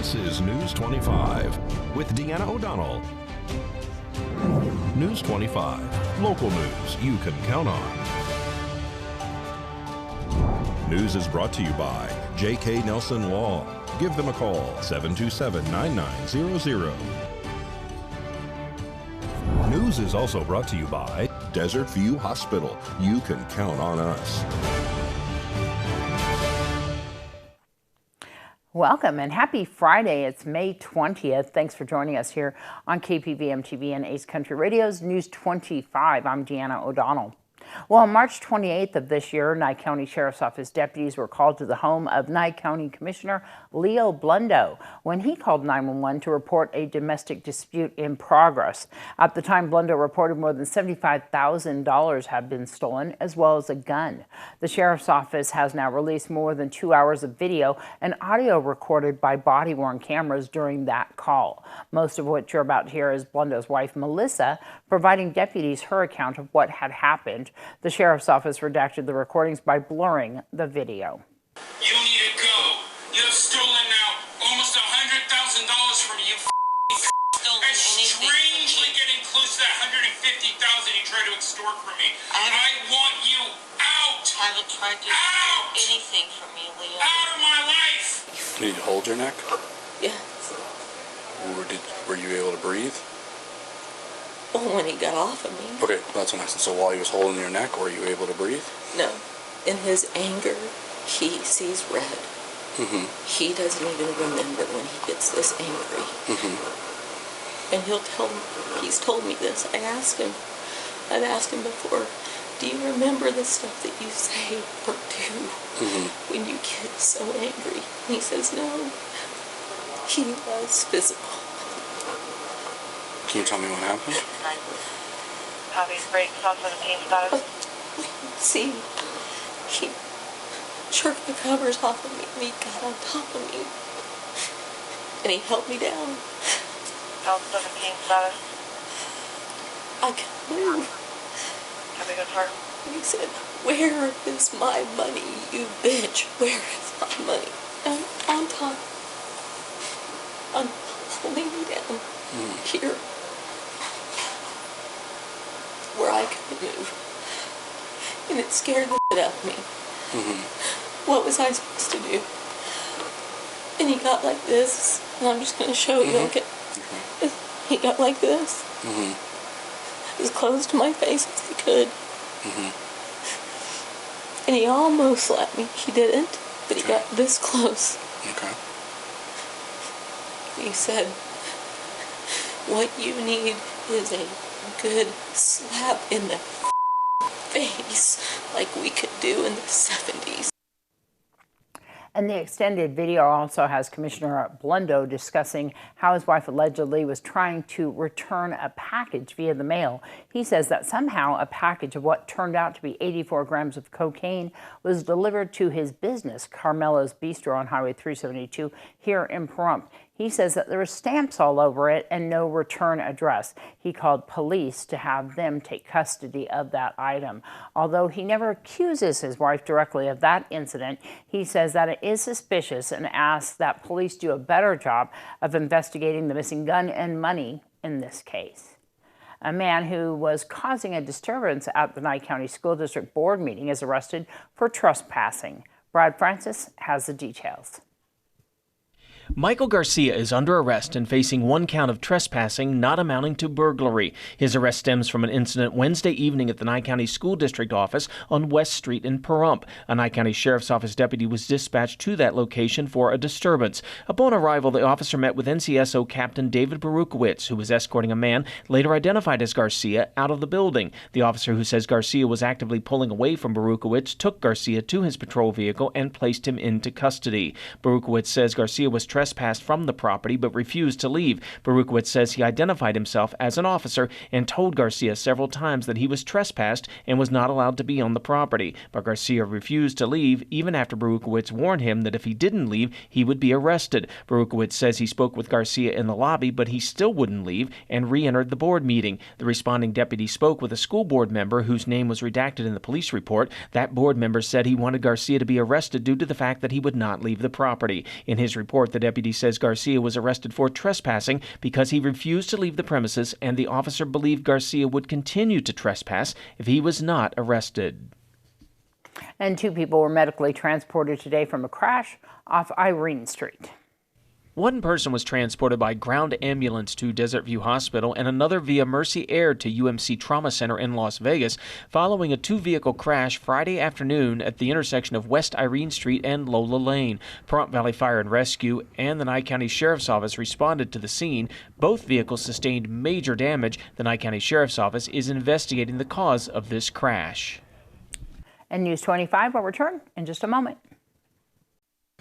This is News 25 with Deanna O'Donnell. News 25, local news you can count on. News is brought to you by J.K. Nelson Law. Give them a call, 727-9900. News is also brought to you by Desert View Hospital. You can count on us. Welcome and happy Friday. It's May 20th. Thanks for joining us here on KPVM TV and Ace Country Radio's News 25. I'm Deanna O'Donnell. Well, on March 28th of this year, Nye County Sheriff's Office deputies were called to the home of Nye County Commissioner Leo Blundo when he called 911 to report a domestic dispute in progress. At the time, Blundo reported more than $75,000 had been stolen, as well as a gun. The Sheriff's Office has now released more than 2 hours of video and audio recorded by body-worn cameras during that call. Most of what you're about to hear is Blundo's wife, Melissa, providing deputies her account of what had happened. The Sheriff's Office redacted the recordings by blurring the video. You need to go. You have stolen now almost $100,000 from you. And strangely getting close to that $150,000 you tried to extort from me. I want you out. I haven't tried to steal anything from you, Leo. Out of my life. Did you hold your neck? Yes. Were you able to breathe? Well, when he got off of me. Okay, that's what I said. So while he was holding your neck, were you able to breathe? No. In his anger, he sees red. Mm-hmm. He doesn't even remember when he gets this angry. Mm-hmm. And he's told me this. I've asked him before, do you remember the stuff that you say or do when you get so angry? And he says, no. He was physical. Can you tell me what happened? Copies break, call for the team status. See, he jerked the covers off of me and he got on top of me. And he held me down. Call for the team status. I can't move. Copy, good for. And he said, where is my money, you bitch? Where is my money? And on top, holding me down here. Where I couldn't move. And it scared the shit out of me. What was I supposed to do? And he got like this, and I'm just going to show you, okay? He got like this. As close to my face as he could. And he almost slapped me. He didn't, but he got this close. Okay. He said, what you need is a good slap in the face like we could do in the 70s. And the extended video also has Commissioner Blundo discussing how his wife allegedly was trying to return a package via the mail. He says that somehow a package of what turned out to be 84 grams of cocaine was delivered to his business, Carmelo's Bistro on Highway 372 here in Pahrump. He says that there were stamps all over it and no return address. He called police to have them take custody of that item. Although he never accuses his wife directly of that incident, he says that it is suspicious and asks that police do a better job of investigating the missing gun and money in this case. A man who was causing a disturbance at the Nye County School District Board meeting is arrested for trespassing. Brad Francis has the details. Michael Garcia is under arrest and facing one count of trespassing not amounting to burglary. His arrest stems from an incident Wednesday evening at the Nye County School District office on West Street in Pahrump. A Nye County Sheriff's Office deputy was dispatched to that location for a disturbance. Upon arrival, the officer met with NCSO Captain David Berukowitz, who was escorting a man, later identified as Garcia, out of the building. The officer, who says Garcia was actively pulling away from Berukowitz, took Garcia to his patrol vehicle and placed him into custody. Berukowitz says Garcia was trespassed from the property but refused to leave. Berukowitz says he identified himself as an officer and told Garcia several times that he was trespassed and was not allowed to be on the property. But Garcia refused to leave even after Berukowitz warned him that if he didn't leave, he would be arrested. Berukowitz says he spoke with Garcia in the lobby, but he still wouldn't leave and re-entered the board meeting. The responding deputy spoke with a school board member whose name was redacted in the police report. That board member said he wanted Garcia to be arrested due to the fact that he would not leave the property. In his report, the deputy deputy says Garcia was arrested for trespassing because he refused to leave the premises, and the officer believed Garcia would continue to trespass if he was not arrested. And 2 people were medically transported today from a crash off Irene Street. One person was transported by ground ambulance to Desert View Hospital and another via Mercy Air to UMC Trauma Center in Las Vegas following a 2-vehicle crash Friday afternoon at the intersection of West Irene Street and Lola Lane. Pahrump Valley Fire and Rescue and the Nye County Sheriff's Office responded to the scene. Both vehicles sustained major damage. The Nye County Sheriff's Office is investigating the cause of this crash. And News 25 will return in just a moment.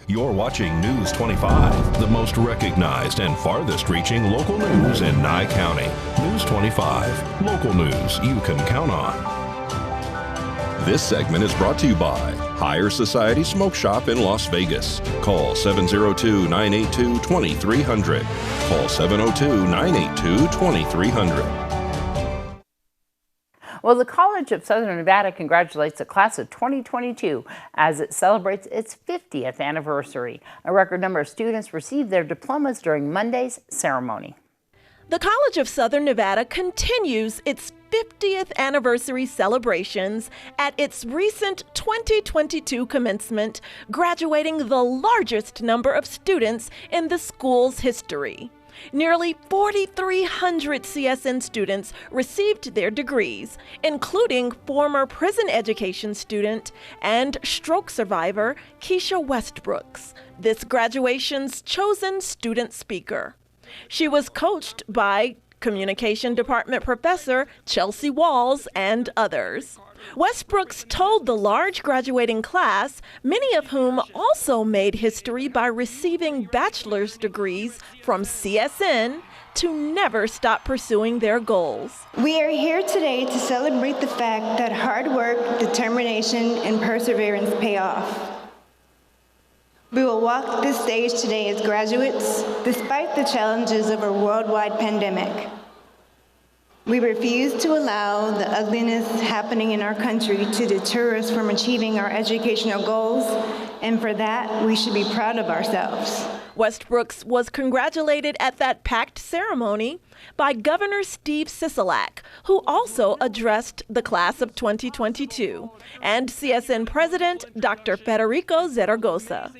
You're watching News 25, the most recognized and farthest reaching local news in Nye County. News 25, local news you can count on. This segment is brought to you by Higher Society Smoke Shop in Las Vegas. Call 702-982-2300. Call 702-982-2300. Well, the College of Southern Nevada congratulates the class of 2022 as it celebrates its 50th anniversary. A record number of students received their diplomas during Monday's ceremony. The College of Southern Nevada continues its 50th anniversary celebrations at its recent 2022 commencement, graduating the largest number of students in the school's history. Nearly 4,300 CSN students received their degrees, including former prison education student and stroke survivor Keisha Westbrooks, this graduation's chosen student speaker. She was coached by Communication Department Professor Chelsea Walls and others. Westbrooks told the large graduating class, many of whom also made history by receiving bachelor's degrees from CSN, to never stop pursuing their goals. We are here today to celebrate the fact that hard work, determination, and perseverance pay off. We will walk this stage today as graduates, despite the challenges of a worldwide pandemic. We refuse to allow the ugliness happening in our country to deter us from achieving our educational goals, and for that, we should be proud of ourselves. Westbrooks was congratulated at that packed ceremony by Governor Steve Sisolak, who also addressed the class of 2022, and CSN President Dr. Federico Zaragoza.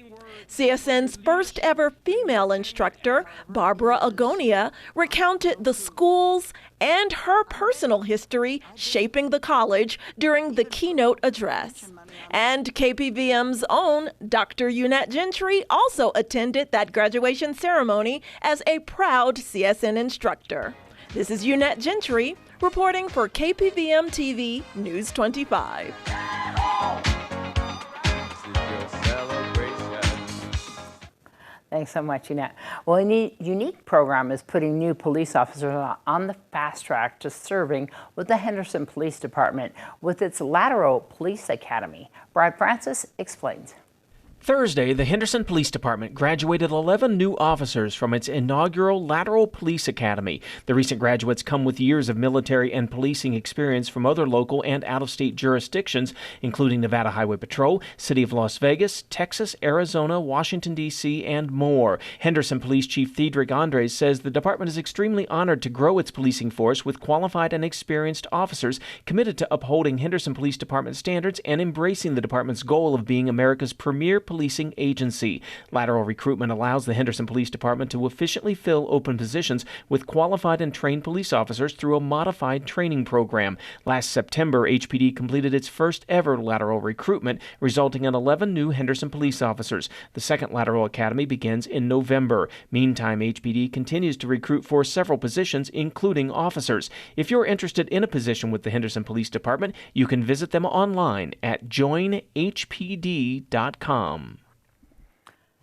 CSN's first ever female instructor, Barbara Agonia, recounted the school's and her personal history shaping the college during the keynote address. And KPVM's own Dr. Unette Gentry also attended that graduation ceremony as a proud CSN instructor. This is Unette Gentry reporting for KPVM TV News 25. Thanks so much, Unette. Well, a unique program is putting new police officers on the fast track to serving with the Henderson Police Department with its Lateral Police Academy. Brad Francis explains. Thursday, the Henderson Police Department graduated 11 new officers from its inaugural Lateral Police Academy. The recent graduates come with years of military and policing experience from other local and out-of-state jurisdictions, including Nevada Highway Patrol, City of Las Vegas, Texas, Arizona, Washington, D.C., and more. Henderson Police Chief Thedrick Andres says the department is extremely honored to grow its policing force with qualified and experienced officers committed to upholding Henderson Police Department standards and embracing the department's goal of being America's premier policing agency. Lateral recruitment allows the Henderson Police Department to efficiently fill open positions with qualified and trained police officers through a modified training program. Last September, HPD completed its first ever lateral recruitment, resulting in 11 new Henderson police officers. The second Lateral Academy begins in November. Meantime, HPD continues to recruit for several positions, including officers. If you're interested in a position with the Henderson Police Department, you can visit them online at joinhpd.com.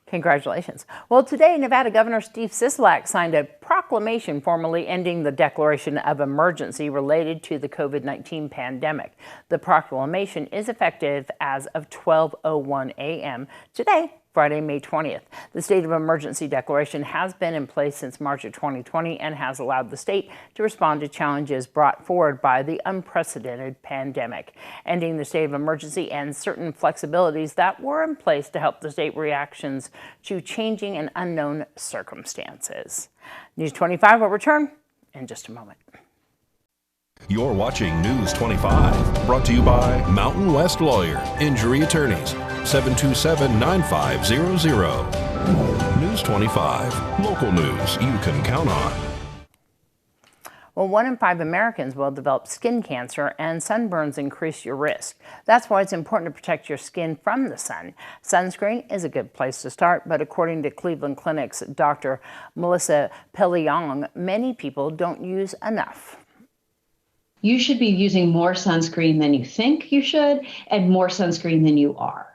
Congratulations. Well, today, Nevada Governor Steve Sisolak signed a proclamation formally ending the declaration of emergency related to the COVID-19 pandemic. The proclamation is effective as of 12:01 a.m. today Friday, May 20th. The state of emergency declaration has been in place since March of 2020 and has allowed the state to respond to challenges brought forward by the unprecedented pandemic. Ending the state of emergency and certain flexibilities that were in place to help the state reactions to changing and unknown circumstances. News 25 will return in just a moment. You're watching News 25, brought to you by Mountain West Lawyer, Injury Attorneys, 727-9500. News 25, local news you can count on. Well, 1 in 5 Americans will develop skin cancer, and sunburns increase your risk. That's why it's important to protect your skin from the sun. Sunscreen is a good place to start, but according to Cleveland Clinic's Dr. Melissa Piliong, many people don't use enough. You should be using more sunscreen than you think you should and more sunscreen than you are.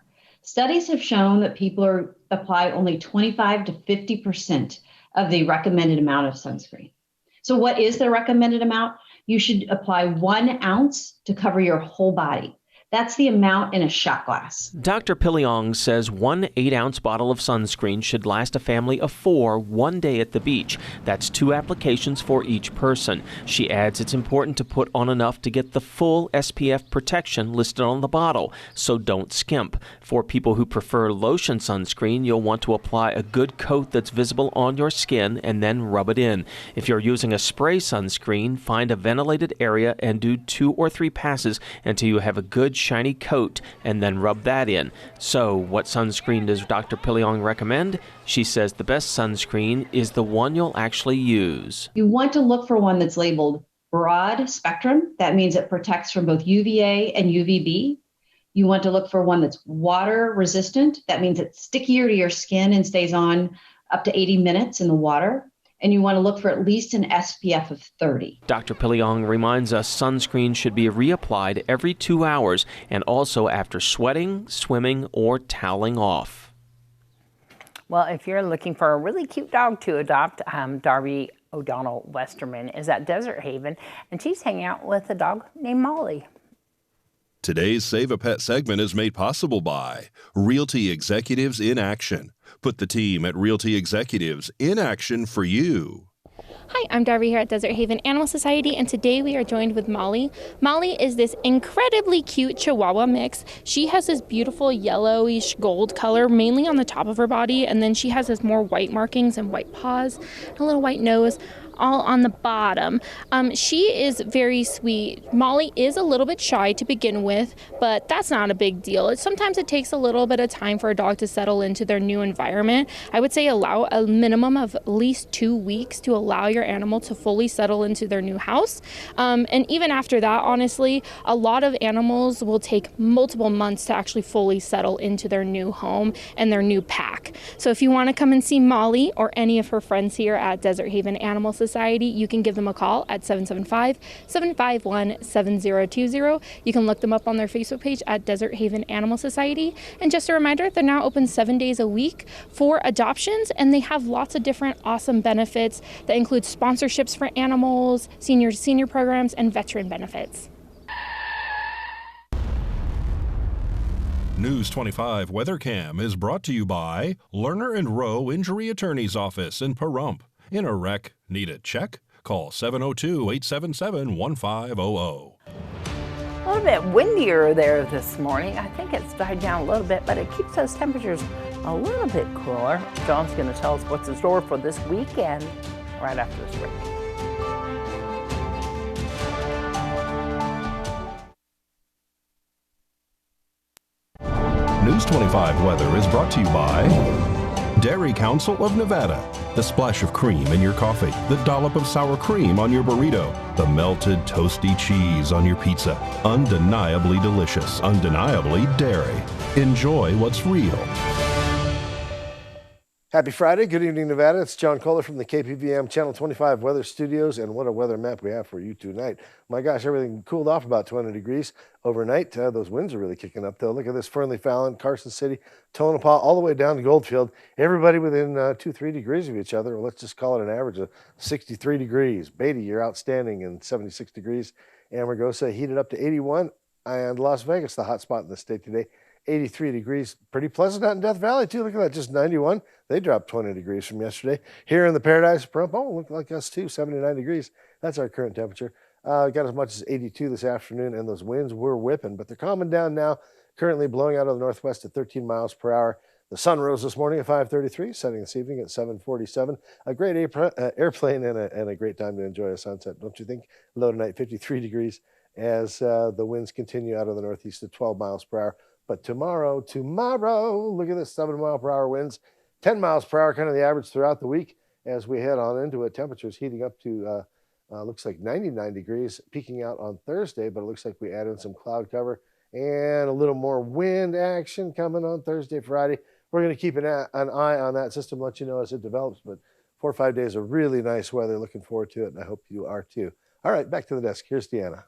Studies have shown that people apply only 25 to 50% of the recommended amount of sunscreen. So what is the recommended amount? You should apply 1 ounce to cover your whole body. That's the amount in a shot glass. Dr. Piliong says 1 8-ounce bottle of sunscreen should last a family of 4 one day at the beach. That's 2 applications for each person. She adds it's important to put on enough to get the full SPF protection listed on the bottle, so don't skimp. For people who prefer lotion sunscreen, you'll want to apply a good coat that's visible on your skin and then rub it in. If you're using a spray sunscreen, find a ventilated area and do 2 or 3 passes until you have a good shiny coat and then rub that in. So what sunscreen does Dr. Piliong recommend? She says the best sunscreen is the one you'll actually use. You want to look for one that's labeled broad spectrum. That means it protects from both UVA and UVB. You want to look for one that's water resistant. That means it's stickier to your skin and stays on up to 80 minutes in the water. And you want to look for at least an SPF of 30. Dr. Piliong reminds us sunscreen should be reapplied every 2 hours and also after sweating, swimming, or toweling off. Well, if you're looking for a really cute dog to adopt, Darby O'Donnell Westerman is at Desert Haven, and she's hanging out with a dog named Molly. Today's Save a Pet segment is made possible by Realty Executives in Action. Put the team at Realty Executives in action for you. Hi, I'm Darby here at Desert Haven Animal Society, and today we are joined with Molly. Molly is this incredibly cute Chihuahua mix. She has this beautiful yellowish gold color, mainly on the top of her body, and then she has this more white markings and white paws, and a little white nose, all on the bottom. She is very sweet. Molly is a little bit shy to begin with, but that's not a big deal. Sometimes it takes a little bit of time for a dog to settle into their new environment. I would say allow a minimum of at least 2 weeks to allow your animal to fully settle into their new house. And even after that, honestly, a lot of animals will take multiple months to actually fully settle into their new home and their new pack. So if you want to come and see Molly or any of her friends here at Desert Haven Animal Society, you can give them a call at 775-751-7020. You can look them up on their Facebook page at Desert Haven Animal Society. And just a reminder, they're now open 7 days a week for adoptions, and they have lots of different awesome benefits that include sponsorships for animals, senior programs, and veteran benefits. News 25 Weather Cam is brought to you by Lerner and Rowe Injury Attorney's Office in Pahrump. In a wreck, need a check? Call 702-877-1500. A little bit windier there this morning. I think it's died down a little bit, but it keeps those temperatures a little bit cooler. John's going to tell us what's in store for this weekend right after this break. News 25 weather is brought to you by Dairy Council of Nevada. The splash of cream in your coffee, the dollop of sour cream on your burrito, the melted toasty cheese on your pizza. Undeniably delicious, undeniably dairy. Enjoy what's real. Happy Friday. Good evening, Nevada. It's John Kohler from the KPVM Channel 25 Weather Studios, and what a weather map we have for you tonight. My gosh, everything cooled off about 20 degrees overnight. Those winds are really kicking up, though. Look at this. Fernley, Fallon, Carson City, Tonopah, all the way down to Goldfield. Everybody within 2-3 degrees of each other. Well, let's just call it an average of 63 degrees. Beatty, you're outstanding, in 76 degrees. Amargosa heated up to 81. And Las Vegas, the hot spot in the state today, 83 degrees. Pretty pleasant out in Death Valley, too. Look at that, just 91. They dropped 20 degrees from yesterday. Here in the Paradise Prump, oh, look like us, too, 79 degrees. That's our current temperature. Got as much as 82 this afternoon, and those winds were whipping, but they're calming down now. Currently blowing out of the northwest at 13 miles per hour. The sun rose this morning at 5:33, setting this evening at 7:47. A great airplane and a great time to enjoy a sunset, don't you think? Low tonight, 53 degrees, as the winds continue out of the northeast at 12 miles per hour. But tomorrow, look at this, 7-mile-per-hour winds, 10 miles per hour, kind of the average throughout the week. As we head on into it, temperatures heating up to looks like 99 degrees, peaking out on Thursday, but it looks like we add in some cloud cover and a little more wind action coming on Thursday, Friday. We're going to keep an eye on that system, let you know as it develops. But 4 or 5 days of really nice weather. Looking forward to it, and I hope you are too. All right, back to the desk. Here's Deanna.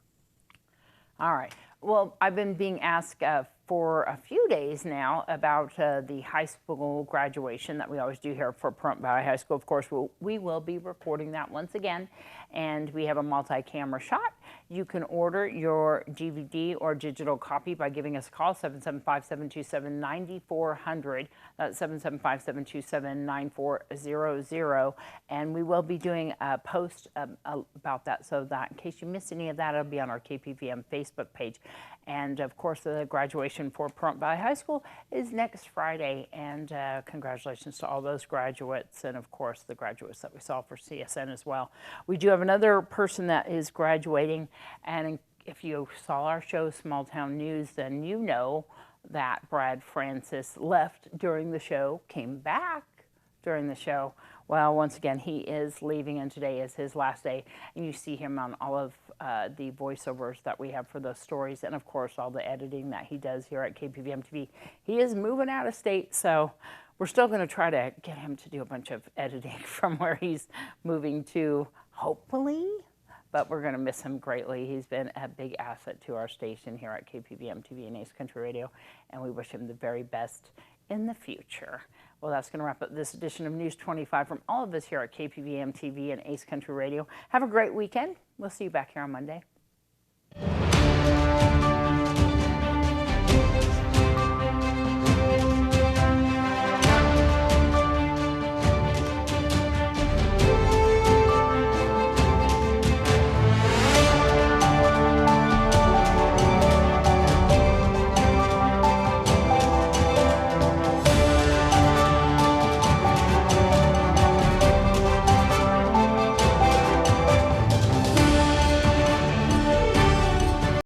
All right. Well, I've been being asked for a few days now about the high school graduation that we always do here for Pahrump Valley High School. Of course, we will be recording that once again, and we have a multi-camera shot. You can order your DVD or digital copy by giving us a call, 775-727-9400. That's 775-727-9400. And we will be doing a post about that, so that in case you missed any of that, it'll be on our KPVM Facebook page. And of course, the graduation for Pahrump Valley High School is next Friday. And congratulations to all those graduates, and of course, the graduates that we saw for CSN as well. We do have another person that is graduating. And if you saw our show, Small Town News, then you know that Brad Francis left during the show, came back during the show. Well, once again, he is leaving, and today is his last day. And you see him on all of the voiceovers that we have for those stories, and of course, all the editing that he does here at KPVM TV. He is moving out of state, so we're still going to try to get him to do a bunch of editing from where he's moving to, hopefully. But we're going to miss him greatly. He's been a big asset to our station here at KPVM TV and Ace Country Radio, and we wish him the very best in the future. Well, that's going to wrap up this edition of News 25 from all of us here at KPVM TV and Ace Country Radio. Have a great weekend. We'll see you back here on Monday.